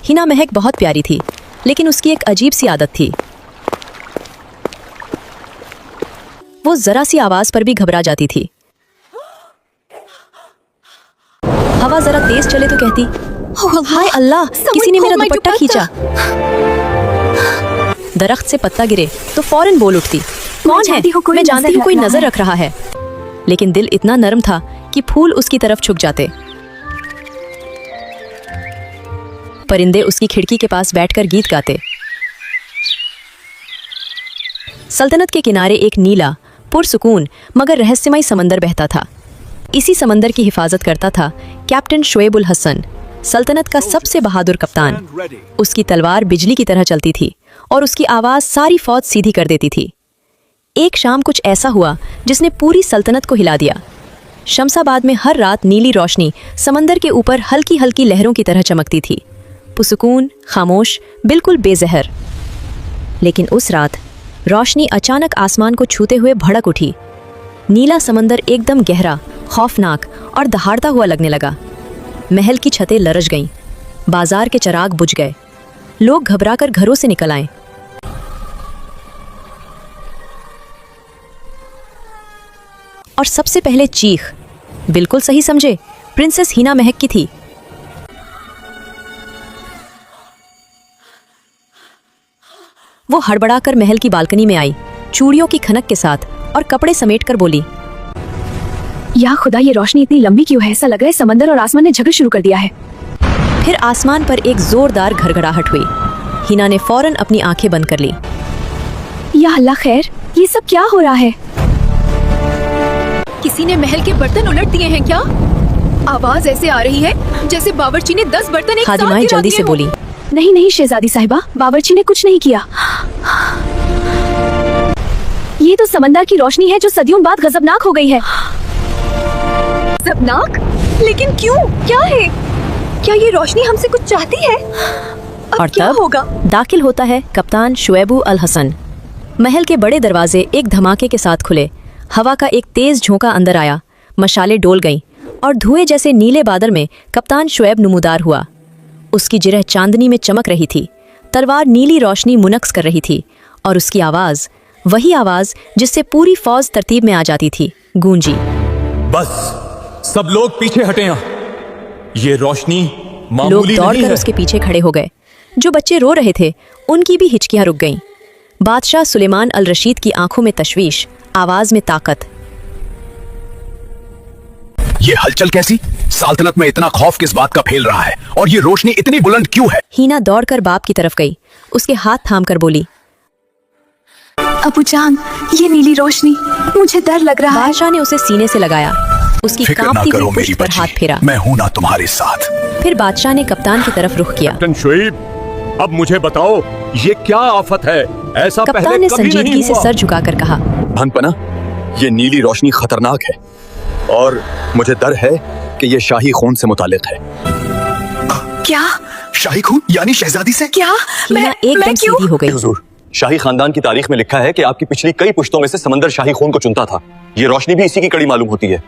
हिना महक बहुत प्यारी थी, लेकिन उसकी एक अजीब सी आदत थी। वो जरा सी आवाज पर भी घबरा जाती थी। हवा जरा तेज चले तो कहती, हाय अल्लाह, किसी ने मेरा दुपट्टा खींचा। दरख्त से पत्ता गिरे तो फौरन बोल उठती, कौन है? मैं जानती हूँ कोई नजर रख रहा है। लेकिन दिल इतना नरम था कि फूल उसकी तरफ झुक जाते। परिंदे उसकी खिड़की के पास बैठकर गीत गाते। सल्तनत के किनारे एक नीला, पुरसुकून मगर रहस्यमय समंदर बहता था। इसी समंदर की हिफाजत करता था कैप्टन शुएब उल हसन, सल्तनत का सबसे बहादुर कप्तान। उसकी तलवार बिजली की तरह चलती थी और उसकी आवाज़ सारी फौज सीधी कर देती थी। एक शाम कुछ ऐसा हुआ जिसने पूरी सल्तनत को हिला दिया। शमसाबाद में हर रात नीली रोशनी समंदर के ऊपर हल्की हल्की लहरों की तरह चमकती थी, पुरसुकून, खामोश, बिल्कुल बेजहर। लेकिन उस रात रोशनी अचानक आसमान को छूते हुए भड़क उठी। नीला समंदर एकदम गहरा, खौफनाक और दहाड़ता हुआ लगने लगा। महल की छतें लरज गईं, बाजार के चिराग बुझ गए, लोग घबराकर घरों से निकल आए। और सबसे पहले चीख, बिल्कुल सही समझे, प्रिंसेस हिना महक की थी। वो हड़बड़ाकर महल की बालकनी में आई, चूड़ियों की खनक के साथ, और कपड़े समेटकर बोली, या खुदा, ये रोशनी इतनी लंबी क्यों है? ऐसा लग रहा है समंदर और आसमान ने झगड़ा शुरू कर दिया है। फिर आसमान पर एक जोरदार घड़घड़ाहट हुई। हिना ने फौरन अपनी आंखें बंद कर ली। या अल्लाह खैर, ये सब क्या हो रहा है? किसी ने महल के बर्तन उलट दिए हैं क्या? आवाज ऐसे आ रही है जैसे बावर्ची ने 10 बर्तन एक साथ गिरा दिए जल्दी से बोली, नहीं नहीं शहजादी साहिबा, बावर्ची ने कुछ नहीं किया। ये तो समंदर की रोशनी है जो सदियों बाद गजबनाक हो गई है। गजबनाक? लेकिन क्यों? क्या है? क्या ये रोशनी हमसे कुछ चाहती है? और क्या होगा? दाखिल होता है कप्तान शुएब उल हसन। महल के बड़े दरवाजे एक धमाके के साथ खुले। हवा का एक तेज झोंका अंदर आया, मशालें डोल गईं और धुएं जैसे नीले बादल में कप्तान शुएब नुमूदार हुआ। उसकी जिरह चांदनी में चमक रही थी, तलवार नीली रोशनी मुनक्स कर रही थी, और उसकी आवाज, वही आवाज जिससे पूरी फौज तरतीब में आ जाती थी, गूंजी। बस सब लोग पीछे हटें, ये रोशनी मामूली लोग नहीं दौड़कर है। उसके पीछे खड़े हो गए। जो बच्चे रो रहे थे उनकी भी हिचकियां रुक गईं। बादशाह सुलेमान अल रशीद की आंखों में तशवीश, आवाज में ताकत। ये हलचल कैसी? सल्तनत में इतना खौफ किस बात का फैल रहा है? और ये रोशनी इतनी बुलंद क्यों है? हिना दौड़कर बाप की तरफ गई, उसके हाथ थामकर बोली, अबू जान, ये नीली रोशनी, मुझे डर लग रहा है। बादशाह ने उसे सीने से लगाया, उसकी फिक्र ना कांपती करो हुई मेरी पुश्त पर बच्ची, हाथ फेरा। मैं हूं ना तुम्हारे साथ। फिर बादशाह ने कप्तान की तरफ रुख किया। कैप्टन शुएब, अब मुझे बताओ, ये क्या आफत है? ऐसा कप्तान पहले ने कभी संजीदगी नहीं से हुआ। सर झुकाकर कहा, भनपना, ये नीली रोशनी खतरनाक है और मुझे डर है कि ये शाही खून से मुतालिक है। क्या? शाही खून यानी शहजादी से? क्या? हिना एकदम सीधी हो गई। हुजूर, शाही खानदान की तारीख में लिखा है कि आपकी पिछली कई पुश्तों में से समंदर शाही खून को चुनता था। ये रोशनी भी इसी की कड़ी मालूम होती है।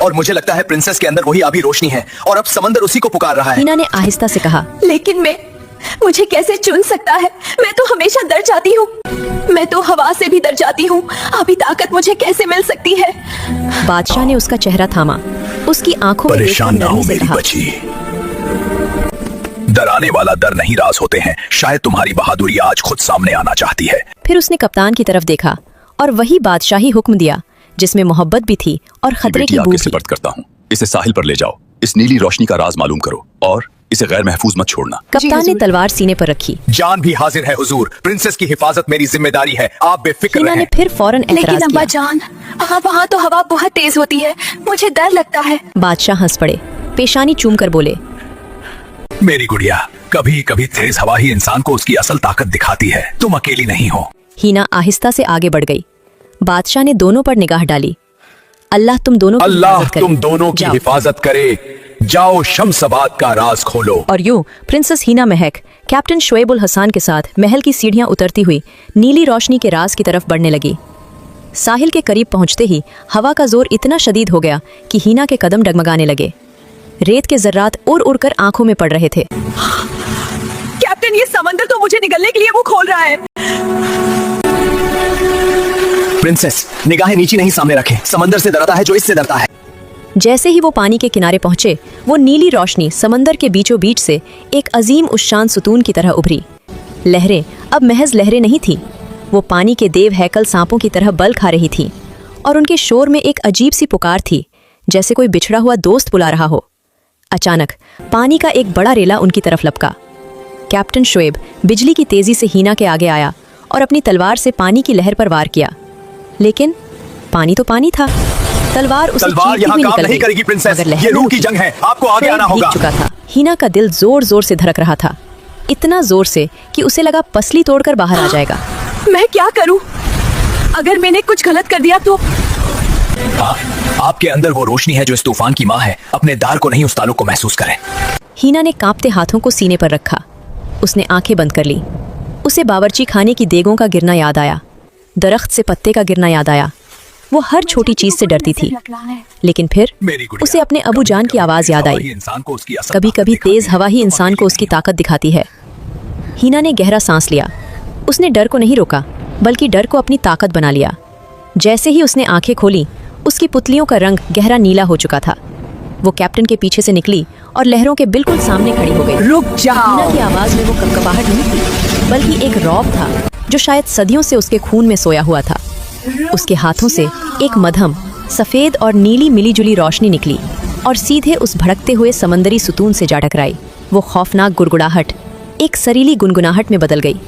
और मुझे लगता है प्रिंसेस के अंदर वही आबी रोशनी है और अब समंदर उसी को पुकार रहा है। हिना ने आहिस्ता से कहा, लेकिन मुझे कैसे चुन सकता है? मैं तो हमेशा डर जाती हूँ। मैं तो हवा से भी डर जाती हूँ। अभी ताकत मुझे कैसे मिल सकती है? बादशाह ने उसका चेहरा थामा, उसकी आंखों में परेशान ना हो मेरी कहा, बच्ची, डराने वाला डर नहीं राज होते हैं। शायद तुम्हारी बहादुरी आज खुद सामने आना चाहती है। फिर उसने कप्तान की तरफ देखा और वही बादशाही हुक्म दिया जिसमें मोहब्बत भी थी और खतरे की बू आगे भी। सिफारिश करता हूँ, इसे साहिल पर ले जाओ, इस नीली रोशनी का राज मालूम करो और इसे गैर महफूज मत छोड़ना। कप्तान ने तलवार सीने पर रखी। जान भी हाजिर है हुजूर, प्रिंसेस की हिफाजत मेरी जिम्मेदारी है, आप बेफिक्र हिना ने रहें। फिर फौरन लेकिन एतराज अम्मा किया। जान, वहाँ तो हवा बहुत तेज होती है, मुझे डर लगता है। बादशाह हंस पड़े, पेशानी चूम कर बोले, मेरी गुड़िया, कभी कभी तेज हवा ही इंसान को उसकी असल ताकत दिखाती है। तुम अकेली नहीं हो। हिना आहिस्ता से आगे बढ़ गई। बादशाह ने दोनों पर निगाह डाली। अल्लाह तुम दोनों की अल्लाह हिफाजत करे। तुम दोनों की जाओ। हिफाजत करे। जाओ शमसाबाद का राज खोलो। और यूं प्रिंसेस हिना महक कैप्टन शुएब उल हसन के साथ महल की सीढ़ियां उतरती हुई नीली रोशनी के राज की तरफ बढ़ने लगी। साहिल के करीब पहुंचते ही हवा का जोर इतना शदीद हो गया कि हिना के कदम डगमगाने लगे। रेत के जर्रात उड़ उड़कर आंखों में पड़ रहे थे। कैप्टन, ये समंदर तो मुझे निगलने के लिए मुंह खोल रहा है। प्रिंसेस, निगाहें नीची नहीं सामने रखें। समंदर से डरता है जो इससे डरता है। जैसे ही वो पानी के किनारे पहुंचे, वो नीली रोशनी समंदर के बीचों बीच से एक अजीम उश्शान सुतून की तरह उभरी। लहरें अब महज लहरें नहीं थीं, वो पानी के देव हैकल सांपों की तरह बल खा रही थीं, और उनके शोर में एक अजीब सी पुकार थी, जैसे कोई बिछड़ा हुआ दोस्त बुला रहा हो। अचानक पानी का एक बड़ा रेला उनकी तरफ लपका। कैप्टन शोएब बिजली की तेजी से हीना के आगे आया और अपनी तलवार से पानी की लहर पर वार किया, लेकिन पानी तो पानी था। तलवार उसे तलवार यहाँ काम नहीं करेगी प्रिंसेस, ये रूह की जंग है, आपको आगे आना होगा। चुका था। हीना का दिल जोर जोर से धड़क रहा था, इतना जोर से कि उसे लगा पसली तोड़कर बाहर आ जाएगा। मैं क्या करूं? अगर मैंने कुछ गलत कर दिया तो? आपके अंदर वो रोशनी है जो इस तूफान की माँ है। अपने दार को नहीं, उस ताल्लुक को महसूस करें। हीना ने कांपते हाथों को सीने पर रखा। उसने आंखें बंद कर ली। उसे बावर्ची खाने की देगों का गिरना याद आया, दरख्त से पत्ते का गिरना याद आया। वो हर छोटी चीज से डरती थी, लेकिन फिर उसे अपने अबू जान की आवाज याद आई। कभी कभी तेज हवा ही इंसान को उसकी ताकत दिखाती है। हीना ने गहरा सांस लिया। उसने डर को नहीं रोका, बल्कि डर को अपनी ताकत बना लिया। जैसे ही उसने आंखें खोली, उसकी पुतलियों का रंग गहरा नीला हो चुका था। वो कैप्टन के पीछे से निकली और लहरों के बिल्कुल सामने खड़ी हो गई। रुक जाओ। हीना की आवाज में वो कपकपाहट नहीं थी, बल्कि एक रौब था जो शायद सदियों से उसके खून में सोया हुआ था। उसके हाथों से एक मध्यम सफेद और नीली मिलीजुली रोशनी निकली और सीधे उस भड़कते हुए समंदरी सुतून से जा टकराई। वो खौफनाक गुड़गुड़ाहट एक सरीली गुनगुनाहट में बदल गई।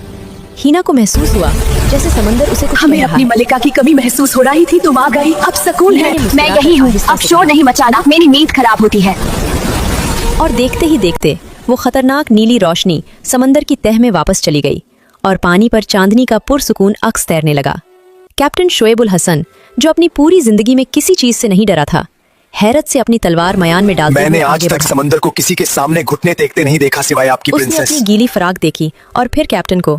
हीना को महसूस हुआ जैसे समंदर उसे कुछ हमें कह रहा अपनी है। मलिका की कमी महसूस हो रही थी, तुम आ गई, अब सुकून है। हीना ने मैं यही हूँ, मुस्कुराकर अब शोर नहीं मचाना, मेरी नींद खराब होती है। और देखते ही देखते वो खतरनाक नीली रोशनी समंदर की तह में वापस चली गई और पानी पर चांदनी का पुरसुकून अक्स तैरने लगा। कैप्टन शोएब उल हसन, जो अपनी पूरी जिंदगी में किसी चीज से नहीं डरा था, हैरत से अपनी तलवार मयान में डालते मैंने हुए आज आगे तक बढ़ा। समंदर को किसी के सामने घुटने टेकते नहीं देखा सिवाय आपकी उसने प्रिंसेस। अपनी गीली फराक देखी और फिर कैप्टन को।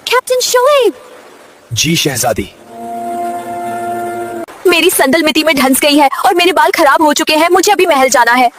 कैप्टन शोएब, जी शहजादी। मेरी संदल मिट्टी में ढंस गई है और मेरे बाल खराब हो चुके हैं, मुझे अभी महल जाना है।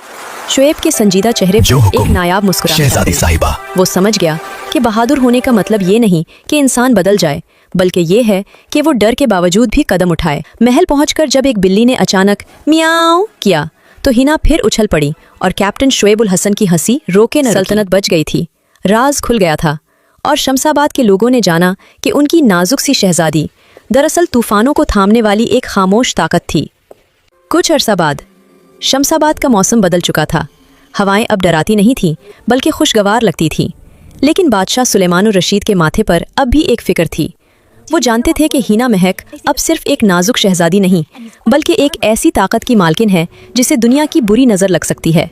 शोएब के संजीदा चेहरे जो पर हुक्म, एक नायाब मुस्कुराहट। शहजादी साहिबा। वो समझ गया कि बहादुर होने का मतलब ये नहीं कि इंसान बदल जाए, बल्कि ये है कि वो डर के बावजूद भी कदम उठाए। महल पहुंचकर जब एक बिल्ली ने अचानक मियाओ किया, तो हिना फिर उछल पड़ी और कैप्टन शोएब उल हसन की हंसी रोके न सल्तनत बच गई थी। राज खुल गया था और शमशाबाद के लोगों ने जाना कि उनकी नाजुक सी शहजादी दरअसल तूफानों को थामने वाली एक खामोश ताकत थी। कुछ अरसा बाद शमशाबाद का मौसम बदल चुका था। हवाएं अब डराती नहीं थीं, बल्कि खुशगवार लगती थीं। लेकिन बादशाह सुलेमान रशीद के माथे पर अब भी एक फिक्र थी। वो जानते थे कि हीना महक अब सिर्फ एक नाजुक शहजादी नहीं, बल्कि एक ऐसी ताकत की मालकिन है जिसे दुनिया की बुरी नज़र लग सकती है।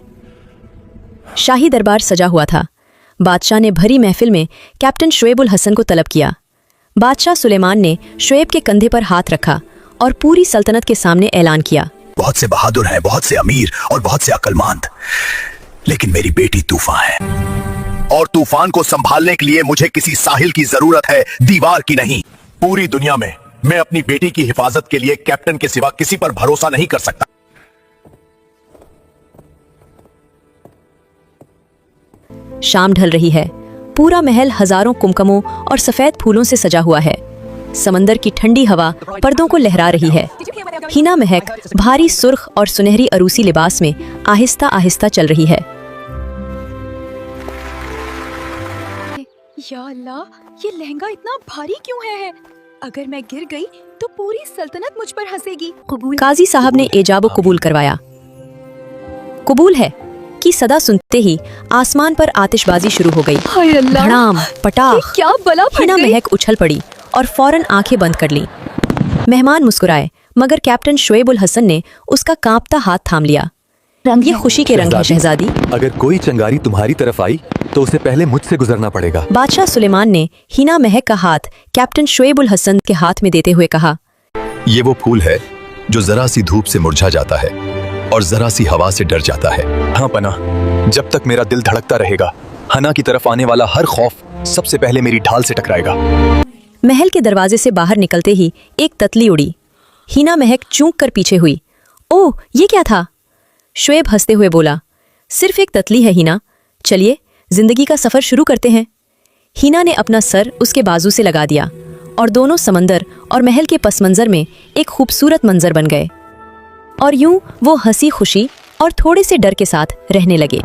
शाही दरबार सजा हुआ था। बादशाह ने भरी महफिल में कैप्टन शोएब उल हसन को तलब किया। बादशाह सुलेमान ने शोएब के कंधे पर हाथ रखा और पूरी सल्तनत के सामने ऐलान किया। बहुत से बहादुर हैं, बहुत से अमीर और बहुत से अक्लमंद, लेकिन मेरी बेटी तूफान है, और तूफान को संभालने के लिए मुझे किसी साहिल की जरूरत है, दीवार की नहीं। पूरी दुनिया में मैं अपनी बेटी की हिफाजत के लिए कैप्टन के सिवा किसी पर भरोसा नहीं कर सकता। शाम ढल रही है। पूरा महल हजारों कुमकुमों और सफेद फूलों से सजा हुआ है। समंदर की ठंडी हवा पर्दों को लहरा रही है। हिना महक भारी सुर्ख और सुनहरी अरूसी लिबास में आहिस्ता आहिस्ता चल रही है। या अल्लाह, ये लहंगा इतना भारी क्यों है? अगर मैं गिर गई तो पूरी सल्तनत मुझ पर हंसेगी। कबूल। काजी साहब ने एजाब कबूल करवाया। कबूल है की सदा सुनते ही आसमान पर आतिशबाजी शुरू हो गई। हाय अल्लाह, धड़ाम ये पटाख। क्या बला फट हिना गई? महक उछल पड़ी और फौरन आंखें बंद कर ली। मेहमान मुस्कुराए, मगर कैप्टन शोएब उल हसन ने उसका कांपता हाथ थाम लिया। ये खुशी के रंग है शहजादी। अगर कोई चंगारी तुम्हारी तरफ आई तो उसे पहले मुझसे गुजरना पड़ेगा। बादशाह सुलेमान ने हिना महक का हाथ कैप्टन शोएब उल हसन के हाथ में देते हुए कहा, ये वो फूल है जो जरा सी धूप से मुरझा जाता है और जरा सी हवा से डर जाता है। हाँ पना, जब तक मेरा दिल धड़कता रहेगा, हना की तरफ आने वाला हर खौफ सबसे पहले मेरी ढाल से टकराएगा। महल के दरवाजे से बाहर निकलते ही एक ततली उड़ी। हिना महक चूक कर पीछे हुई। ओह, ये क्या था? शुएब हंसते हुए बोला, सिर्फ एक ततली है हिना, चलिए जिंदगी का सफर शुरू करते हैं। हिना ने अपना सर उसके बाजू से लगा दिया और दोनों समंदर और महल के पस मंजर में एक खूबसूरत मंजर बन गए। और यूं वो हंसी खुशी और थोड़े से डर के साथ रहने लगे।